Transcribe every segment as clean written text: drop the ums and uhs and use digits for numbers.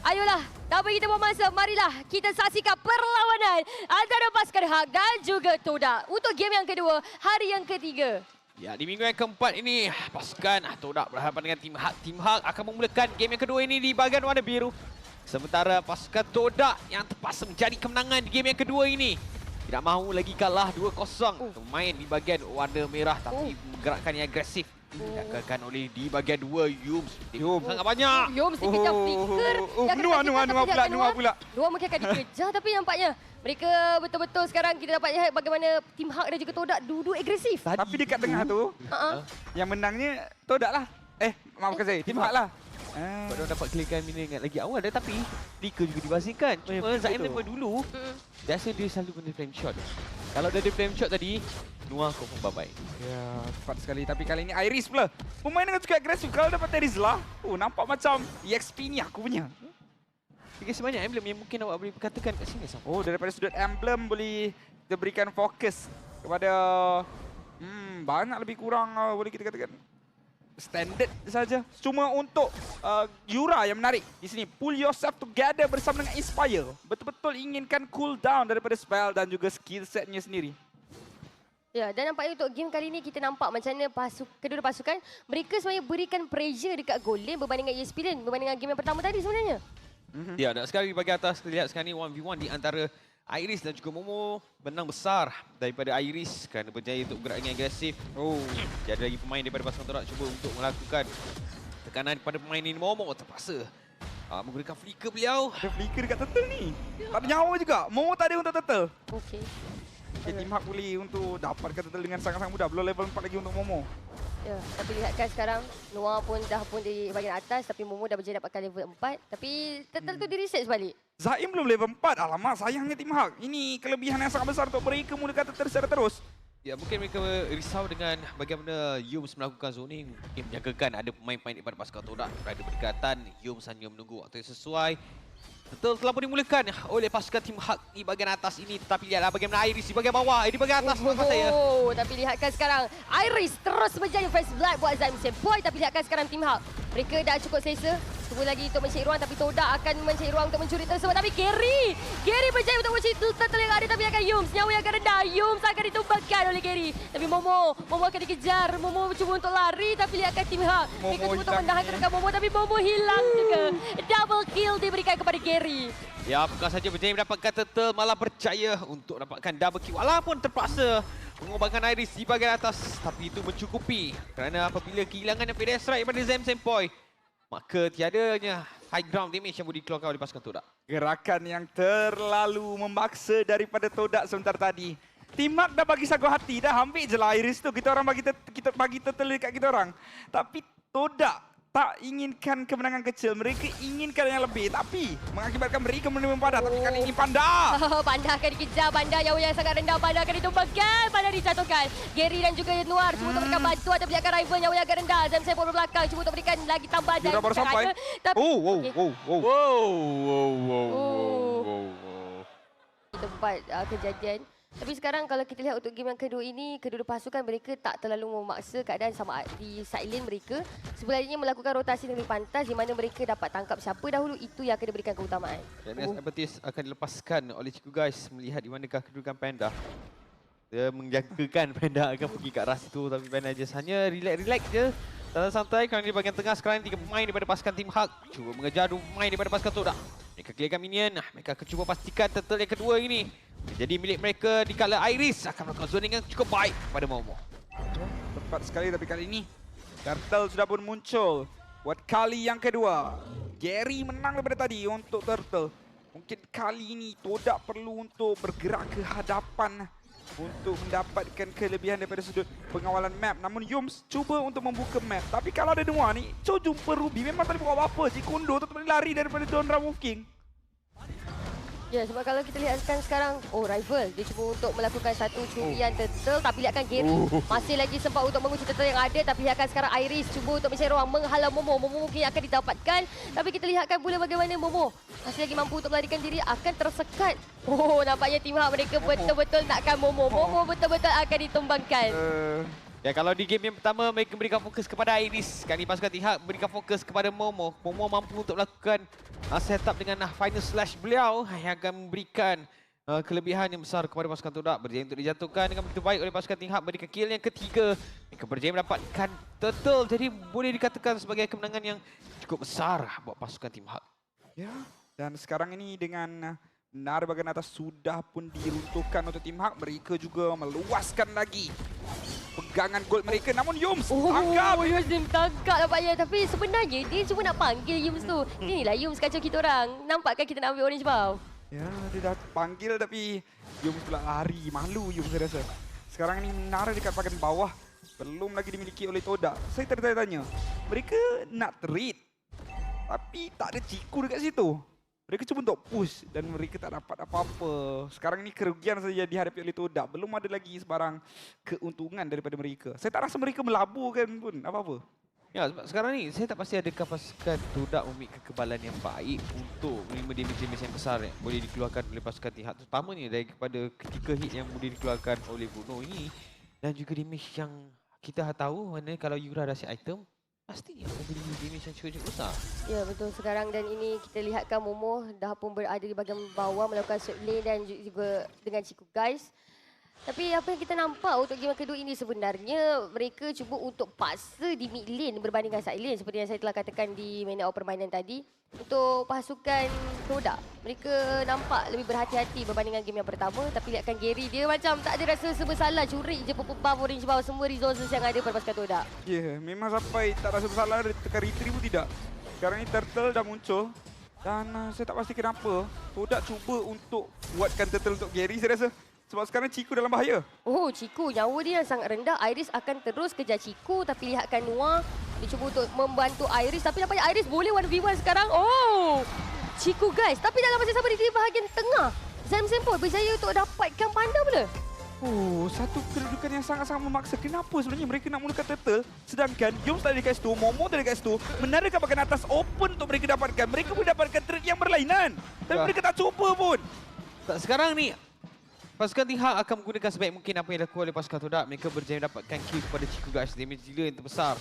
Ayolah, tak bagi kita buang masa, marilah kita saksikan perlawanan antara pasukan Hak dan juga Todak untuk game yang kedua, hari yang ketiga. Ya, di minggu yang keempat ini, pasukan Todak berhadapan dengan tim Hak. Tim Hak akan memulakan game yang kedua ini di bahagian warna biru. Sementara pasukan Todak yang terpaksa mencari kemenangan di game yang kedua ini. Tidak mahu lagi kalah 2-0. Pemain di bahagian warna merah tapi gerakan yang agresif. Dilakukan oleh di bahagian 2 Yums. Sangat banyak. Yums dikejar flicker. Nua pula. Dua mungkin akan dikejar tapi nampaknya mereka betul-betul sekarang kita dapat lihat bagaimana tim Hak dan juga Todak duduk agresif. Tapi dekat tengah tu, yang menangnya Todak lah. Maafkan saya, tim Hak lah. Baru dapat clearkan minion lagi awal tetapi Flicker juga dibasingkan. Cuma Zaim daripada dulu biasa dia selalu guna flame shot. Kalau dah ada flame shot tadi, Noah confirm bye-bye. Ya, tepat sekali. Tapi kali ini Iris pula. Pemain dengan cukup agresif. Kalau dapat Terizla, nampak macam EXP ni aku punya. Tiga sebanyak emblem yang mungkin awak boleh katakan kat sini. Sam. Daripada sudut emblem boleh kita berikan fokus kepada banyak lebih kurang boleh kita katakan standard saja. Cuma untuk Yura yang menarik di sini. Pull yourself together bersama dengan Inspire. Betul-betul inginkan cooldown daripada spell dan juga skill setnya sendiri. Ya, dan nampaknya untuk game kali ini kita nampak macam mana kedua pasukan mereka sebenarnya berikan pressure dekat goal lane berbanding dengan ESP Lane berbanding dengan game yang pertama tadi sebenarnya. Ya, dan sekali bagi atas kita lihat sekarang ni 1v1 di antara Iris dan juga Momo. Menang besar daripada Iris kerana berjaya untuk bergerak dengan agresif. Jadi ada lagi pemain daripada pasukan Todak cuba untuk melakukan tekanan kepada pemain ini. Momo terpaksa menggunakan flicker beliau. Ada flicker dekat turtle ni. Tak ada nyawa juga. Momo tak ada untuk turtle. Okey. Tim Hak boleh untuk dapatkan turtle dengan sangat-sangat mudah. Belum level 4 lagi untuk Momo. Ya, tapi lihatkan sekarang Noah pun dah di bahagian atas tapi Momo dah berjaya dapatkan level 4 tapi turtle tu di-reset balik. Zaim belum level 4. Alamak, sayangnya tim Hak. Ini kelebihan yang sangat besar untuk mereka mulakan turtle secara terus. Ya, mungkin mereka risau dengan bagaimana Yums melakukan zoning. Mungkin menjagakan ada pemain-pemain daripada pasukan Todak berada berdekatan. Yums hanya menunggu waktu yang sesuai. Betul telah pun dimulakan oleh pasukan tim Hak di bahagian atas ini. Tetapi lihatlah bagaimana Iris di bahagian bawah. Di bahagian atas maksud saya. Tapi lihatkan sekarang Iris terus berjaya face blood buat Zaim Senpai. Tapi lihatkan sekarang tim Hak. Mereka dah cukup selesa. Cuba lagi untuk mencari ruang tapi Todak akan mencari ruang untuk mencuri tersebut. Tapi Gary berjaya untuk mencuri turtle yang ada tapi akan Yums. Nyawa yang akan rendah. Yums akan ditumbangkan oleh Gary. Tapi Momo akan dikejar. Momo cuba untuk lari tapi lihatkan tim Hak. Mereka cuba untuk menahankan rekan Momo tapi Momo hilang juga. Double kill diberikan kepada Gary. Ya, bukan saja berjaya mendapatkan turtle, malah berjaya untuk dapatkan double kill. Walaupun terpaksa mengorbankan Iris di bahagian atas. Tapi itu mencukupi. Kerana apabila kehilangan Fidel Strike daripada Zaim Senpai, maka tiadanya high ground damage yang boleh dikeluarkan oleh pasukan Todak. Gerakan yang terlalu memaksa daripada Todak sebentar tadi. Tim Hak dah bagi sagu hati, dah ambil je lah Iris tu. Kita orang kita bagi turtle dekat kita orang. Tapi Todak tak inginkan kemenangan kecil. Mereka inginkan yang lebih. Tapi mengakibatkan mereka menerima Panda. Tapi kali ini Panda. Panda akan dikejar. Panda nyawa yang sangat rendah. Panda akan ditumbangkan. Panda dijatuhkan. Gary dan juga Noir cuba untuk berikan bantuan. Tapi akan rival nyawa yang agak rendah. Zaim Senpai di belakang. Cuba untuk berikan lagi tambahan. Yura baru sampai. Tempat kejadian. Tapi sekarang kalau kita lihat untuk game yang kedua ini, kedua pasukan mereka tak terlalu memaksa keadaan sama di side lane mereka. Sebenarnya melakukan rotasi lebih pantas di mana mereka dapat tangkap siapa dahulu, itu yang akan diberikan keutamaan. Dan Amethyst akan dilepaskan oleh Cikgu Guys melihat di manakah kedudukan Panda. Dia menjangkakan Panda akan pergi ke arah situ tapi Panda just hanya relax je. Santai-santai kerana di bahagian tengah sekarang 3 pemain daripada pasukan tim Hak cuba mengejar 2 pemain daripada pasukan Todak. Mereka clearkan minion. Mereka akan cuba pastikan turtle yang kedua ini jadi milik mereka dikala Iris akan melakukan zoning yang cukup baik pada Momo. Tepat sekali tapi kali ini turtle sudah pun muncul. Buat kali yang kedua. Gary menang daripada tadi untuk turtle. Mungkin kali ini Todak perlu untuk bergerak ke hadapan untuk mendapatkan kelebihan daripada sudut pengawalan map. Namun Yums cuba untuk membuka map. Tapi kalau ada Noah ni, jumpa Ruby memang tak boleh buat apa-apa. Cik Kondo tetap boleh lari daripada Donra Wolf King. Ya, sebab kalau kita lihatkan sekarang, rival. Dia cuba untuk melakukan satu curian turtle. Tapi lihatkan Gary masih lagi sempat untuk mengunci turtle yang ada. Tapi lihatkan sekarang Iris cuba untuk mencari ruang menghalau Momo. Momo mungkin akan didapatkan. Tapi kita lihatkan pula bagaimana Momo masih lagi mampu untuk melarikan diri, akan tersekat. Nampaknya tim Hak mereka betul-betul nakkan Momo. Momo betul-betul akan ditumbangkan. Ya, kalau di game yang pertama mereka berikan fokus kepada Iris. Kali ini pasukan Tihak berikan fokus kepada Momo. Momo mampu untuk melakukan setup dengan final slash beliau yang akan memberikan kelebihan yang besar kepada pasukan Todak. Berjaya untuk dijatuhkan dengan begitu baik oleh pasukan Tihak. Berikan kill yang ketiga. Mereka berjaya mendapatkan turtle. Jadi boleh dikatakan sebagai kemenangan yang cukup besar buat pasukan Tim Hak. Ya, dan sekarang ini dengan menara bagian atas sudah pun diruntuhkan untuk Tim Hak. Mereka juga meluaskan lagi pegangan gol mereka. Namun Yums tangkap. Yums dia tangkap nampaknya. Tapi sebenarnya dia cuma nak panggil Yums tu. Inilah Yums kacau kita orang. Nampak kan kita nak ambil orange bau? Ya, dia dah panggil tapi Yums pula lari. Malu Yums saya rasa. Sekarang ini menara dekat bahagian bawah belum lagi dimiliki oleh Todak. Saya tertanya-tanya, mereka nak trade tapi tak ada Ciku dekat situ. Mereka cuba untuk push dan mereka tak dapat apa-apa. Sekarang ini kerugian saja dihadapi oleh Todak. Belum ada lagi sebarang keuntungan daripada mereka. Saya tak rasa mereka melaburkan pun apa-apa. Ya, sebab sekarang ni saya tak pasti adakah pasukan Todak memiliki kekebalan yang baik untuk menerima damage-damage yang besar yang boleh dikeluarkan oleh pasukan Tihak. Terutamanya daripada ketika hit yang boleh dikeluarkan oleh Bruno ini. Dan juga damage yang kita tahu mana kalau Yura dah set item, pastinya akan beri damage yang cukup besar. Ya, betul. Sekarang dan ini kita lihatkan Momo dah pun berada di bahagian bawah melakukan short lane dan juga dengan Ciku guys. Tapi apa yang kita nampak untuk game kedua ini sebenarnya mereka cuba untuk paksa di mid lane berbandingkan side lane seperti yang saya telah katakan di minute of permainan tadi. Untuk pasukan Todak, mereka nampak lebih berhati-hati berbandingkan game yang pertama. Tapi lihatkan Gary, dia macam tak ada rasa bersalah, curi je purple buff, orange buff, semua resources yang ada pada pasukan Todak. Ya, memang sampai tak rasa bersalah, tekan retrieve pun tidak. Sekarang ni turtle dah muncul dan saya tak pasti kenapa Todak cuba untuk buatkan turtle untuk Gary saya rasa. Sebab sekarang Ciku dalam bahaya. Oh, Ciku, nyawa dia yang sangat rendah. Iris akan terus kejar Ciku. Tapi lihatkan Noah, dia cuba untuk membantu Iris. Tapi nampaknya Iris boleh 1v1 sekarang. Oh, Ciku guys. Tapi dalam masa sama di bahagian tengah, Zamzam pun berjaya untuk dapatkan panda pula. Oh, satu kedudukan yang sangat-sangat memaksa. Kenapa sebenarnya mereka nak mulakan turtle? Sedangkan Yums tak ada dekat situ, Momo tak ada dekat situ. Menara kat bahagian atas open untuk mereka dapatkan. Mereka boleh dapatkan trade yang berlainan. Tapi mereka tak cuba pun. Tak, sekarang ni pasukan Tihak akan menggunakan sebaik mungkin apa yang dilakukan oleh pasukan Todak. Mereka berjaya mendapatkan kill kepada Ciku guys. Damage gila yang terbesar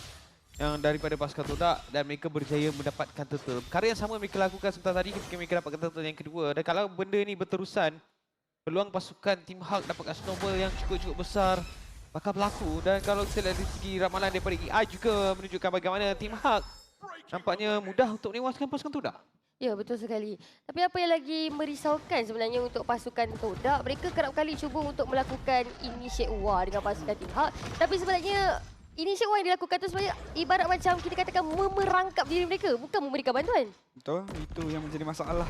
yang daripada pasukan Todak dan mereka berjaya mendapatkan turtle. Perkara yang sama mereka lakukan sebentar tadi ketika mereka dapatkan turtle yang kedua. Dan kalau benda ni berterusan, peluang pasukan Tim Hak dapatkan snowball yang cukup besar bakal berlaku. Dan kalau kita lihat dari segi ramalan daripada EI juga menunjukkan bagaimana Tim Hak nampaknya mudah untuk menewaskan pasukan Todak. Ya, betul sekali. Tapi apa yang lagi merisaukan sebenarnya untuk pasukan Todak, mereka kerap kali cuba untuk melakukan initiate war dengan pasukan Tihak. Tapi sebenarnya initiate war yang dilakukan itu sebenarnya ibarat macam kita katakan memerangkap diri mereka, bukan memberikan bantuan. Betul, itu yang menjadi masalah.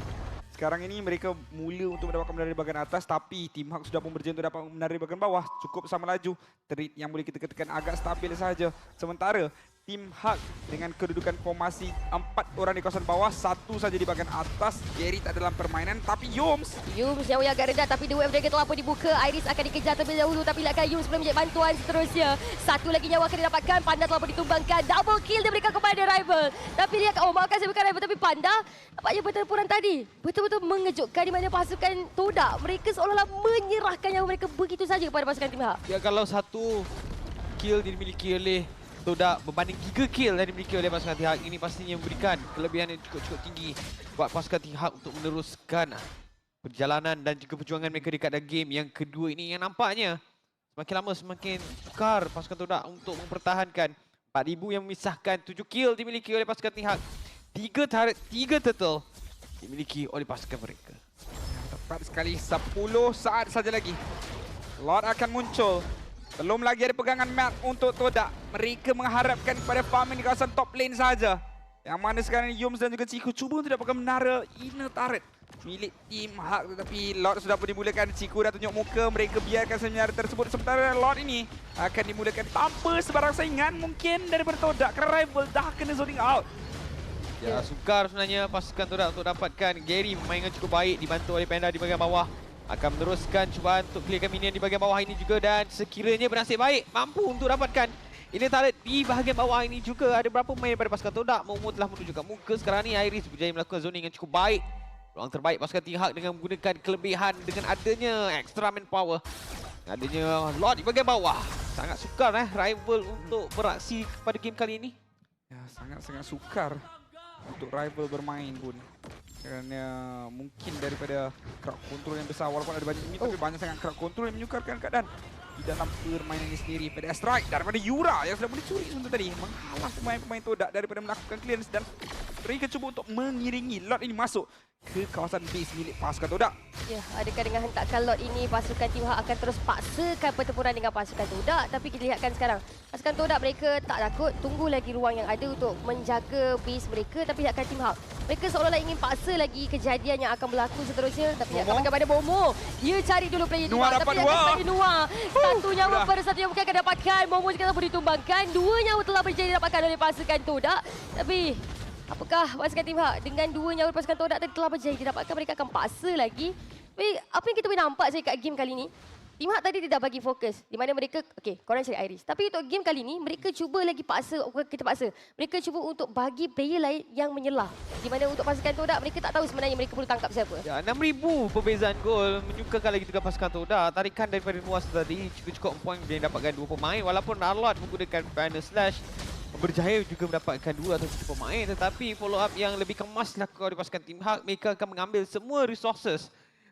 Sekarang ini mereka mula untuk mendapatkan menara di bahagian atas tapi Tim Hak sudah pun berjaya untuk dapat menara di bahagian bawah. Cukup sama laju. Trade yang boleh kita katakan agak stabil saja. Sementara Tim Hak dengan kedudukan formasi 4 orang di kawasan bawah, 1 saja di bahagian atas. Gary tak dalam permainan tapi Yums Yums yang agak rendah tapi the wave dragon telah pun dibuka. Iris akan dikejar terlebih dahulu tapi lihatkan Yums belum menjadi bantuan seterusnya. Satu lagi nyawa akan didapatkan. Panda telah pun ditumbangkan. Double kill diberikan kepada rival. Tapi lihatkan, oh maafkan saya bukan rival tapi Panda nampaknya pertempuran tadi betul-betul mengejutkan di mana pasukan Todak. Mereka seolah-olah menyerahkan nyawa mereka begitu saja kepada pasukan Tim Hak. Ya, kalau satu kill dimiliki oleh Todak berbanding 3 kill yang dimiliki oleh pasukan Tihak, ini pastinya memberikan kelebihan yang cukup tinggi buat pasukan Tihak untuk meneruskan perjalanan dan juga perjuangan mereka dekat dalam game yang kedua ini yang nampaknya semakin lama semakin sukar pasukan Todak untuk mempertahankan 4,000 yang memisahkan. 7 kill dimiliki oleh pasukan Tihak, 3 turret, 3 turtle dimiliki oleh pasukan mereka. tepat sekali. 10 saat saja lagi Lord akan muncul. Belum lagi ada pegangan map untuk Todak. Mereka mengharapkan kepada farming di kawasan top lane saja. Yang mana sekarang Yums dan juga Ciku cuba untuk dapatkan menara inner turret milik Tim Hak. Tetapi Lord sudah pun dimulakan. Ciku dah tunjuk muka. Mereka biarkan menara tersebut. Sementara Lord ini akan dimulakan tanpa sebarang saingan mungkin daripada Todak. Kerana rival dah kena zoning out. Ya, sukar sebenarnya pasukan Todak untuk dapatkan. Gary bermain dengan cukup baik dibantu oleh Panda di bahagian bawah. Akan meneruskan cubaan untuk clearkan minion di bahagian bawah ini juga dan sekiranya bernasib baik mampu untuk dapatkan ini turret di bahagian bawah ini juga. Ada beberapa pemain daripada pasukan Todak Momo telah menunjukkan muka. Sekarang ni Iris berjaya melakukan zoning yang cukup baik. Peluang terbaik pasukan Tihak dengan menggunakan kelebihan dengan adanya extra manpower Adanya Lord di bahagian bawah. Sangat sukar rival untuk beraksi pada game kali ini. Ya, sangat-sangat sukar untuk rival bermain pun. Kerana mungkin daripada crowd control yang besar, walaupun ada banyak ini, tapi banyak sangat crowd control yang menyukarkan keadaan di dalam permainan ini sendiri. Pada strike daripada Yura yang sudah boleh curi sebentar tadi, menghalang pemain-pemain Todak daripada melakukan clearance, dan mereka cuba untuk mengiringi Lord ini masuk ke kawasan base milik pasukan Todak. Ya, adakah dengan hentakan Lord ini pasukan Team Hak akan terus paksakan pertempuran dengan pasukan Todak? Tapi kita lihatkan sekarang, pasukan Todak mereka tak takut, tunggu lagi ruang yang ada untuk menjaga base mereka. Tapi lihatkan Team Hak, mereka seolah-olah ingin paksa lagi kejadian yang akan berlaku seterusnya. Tapi lihatkan kepada Momo, dia cari dulu player Team Hak. Tapi lihatkan kepada Noah, satu nyawa pada satu yang bukan akan dapatkan. Momo juga telah ditumbangkan, 2 nyawa telah berjaya didapatkan oleh pasukan Todak. Tapi apakah pasukan Team Hak dengan 2 nyawa pasukan Todak tadi telah berjaya didapatkan, mereka akan paksa lagi? Tapi apa yang kita boleh nampak saya kat game kali ni, Team Hak tadi tidak bagi fokus di mana mereka, okey, korang cari Iris. Tapi untuk game kali ni, mereka cuba lagi paksa, kita paksa. Mereka cuba untuk bagi player lain yang menyelah. Di mana untuk pasukan Todak, mereka tak tahu sebenarnya mereka perlu tangkap siapa. Ya, 6,000 perbezaan gol menyukakan lagi juga pasukan Todak. Tarikan daripada Nuas tadi cukup-cukup poin dia dapatkan 2 pemain, walaupun Arlot menggunakan banner slash berjaya juga mendapatkan 2 atau 3 pemain, tetapi follow up yang lebih kemas dilakukan oleh pasukan Team Hak. Mereka akan mengambil semua resources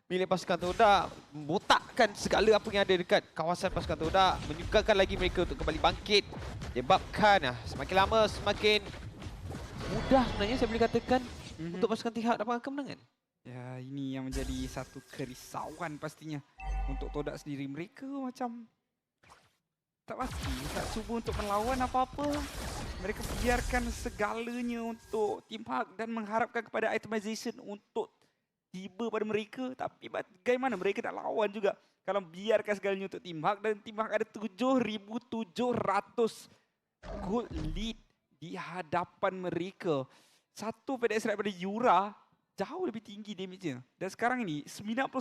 milik pasukan Todak, membotakkan segala apa yang ada dekat kawasan pasukan Todak, menyukakan lagi mereka untuk kembali bangkit. Menyebabkan semakin lama semakin mudah sebenarnya saya boleh katakan untuk pasukan Team Hak dapatkan kemenangan. Ya, ini yang menjadi satu kerisauan pastinya untuk Todak sendiri. Mereka macam tak pasti, tak cuba untuk melawan apa-apa. Mereka biarkan segalanya untuk Team Hak dan mengharapkan kepada itemization untuk tiba pada mereka. Tapi bagaimana mereka nak lawan juga kalau biarkan segalanya untuk Team Hak, dan Team Hak ada 7,700 gold lead di hadapan mereka. Satu PDS daripada Yura jauh lebih tinggi damage-nya. Dan sekarang ini 91%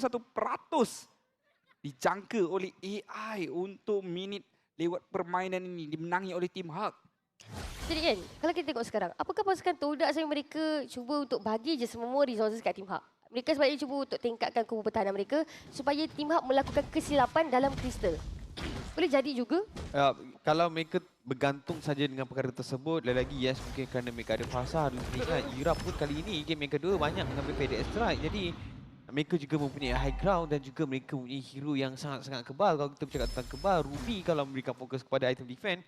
dijangka oleh AI untuk minit lewat permainan ini dimenangi oleh Team Hak. Jadi kan, kalau kita tengok sekarang, apakah pasukan Todak saya mereka cuba untuk bagi je semua resources kat Team Hak? Mereka sebenarnya cuba untuk tingkatkan kubu pertahanan mereka supaya Team Hak melakukan kesilapan dalam kristal. Boleh jadi juga. Kalau mereka bergantung saja dengan perkara tersebut, lagi yes, mungkin kerana mereka ada fasa. Ingat, Ira pun kali ini game yang kedua banyak mengambil PDS strike. Jadi mereka juga mempunyai high ground dan juga mereka mempunyai hero yang sangat-sangat kebal. Kalau kita bercakap tentang kebal, Ruby kalau memberikan fokus kepada item defense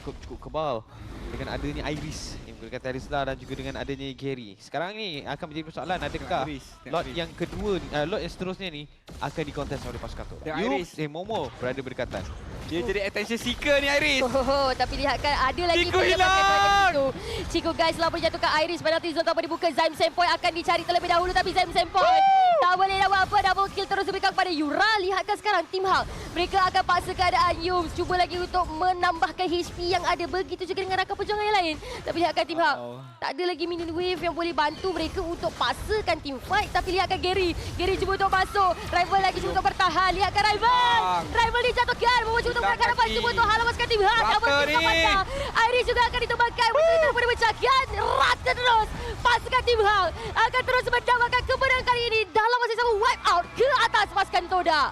cukup kebal. Dengan adanya Iris yang menggunakan Terisla dan juga dengan adanya Gary. Sekarang ni akan menjadi persoalan, adakah lot yang kedua, lot yang seterusnya ni akan dikontes oleh pasukan Todak. Iris Momo berada berdekatan. dia jadi attention seeker ni, Iris. Tapi lihatkan ada lagi Chico hilang. Chico guys telah menjatuhkan Iris. Penalty zone tanpa dibuka. Zaim Senpoi akan dicari terlebih dahulu, tapi Zaim Senpoi tak boleh dapat apa. Double kill terus diberikan kepada Yura. Lihatkan sekarang Team Hak, mereka akan paksa keadaan Yums cuba lagi untuk menambahkan HP yang ada. Begitu juga dengan rakan perjuangan yang lain. Tapi lihatkan Team Hak, tak ada lagi minion wave yang boleh bantu mereka untuk paksakan team fight. Tapi lihatkan Gary cuba untuk masuk. Rival lagi cuba untuk bertahan. Lihatkan Rival dijatuhkan. Mau cuba untuk berangkat dapat cuba untuk halau pasukan Team Hak. Double kill dapatkan. Iris juga akan ditumbangkan. Betul terus dipecahkan. Rata terus. Pasukan Team Hak akan terus mendapatkan kemenangan kali ini dalam masa sama wipe out ke atas pasukan Todak.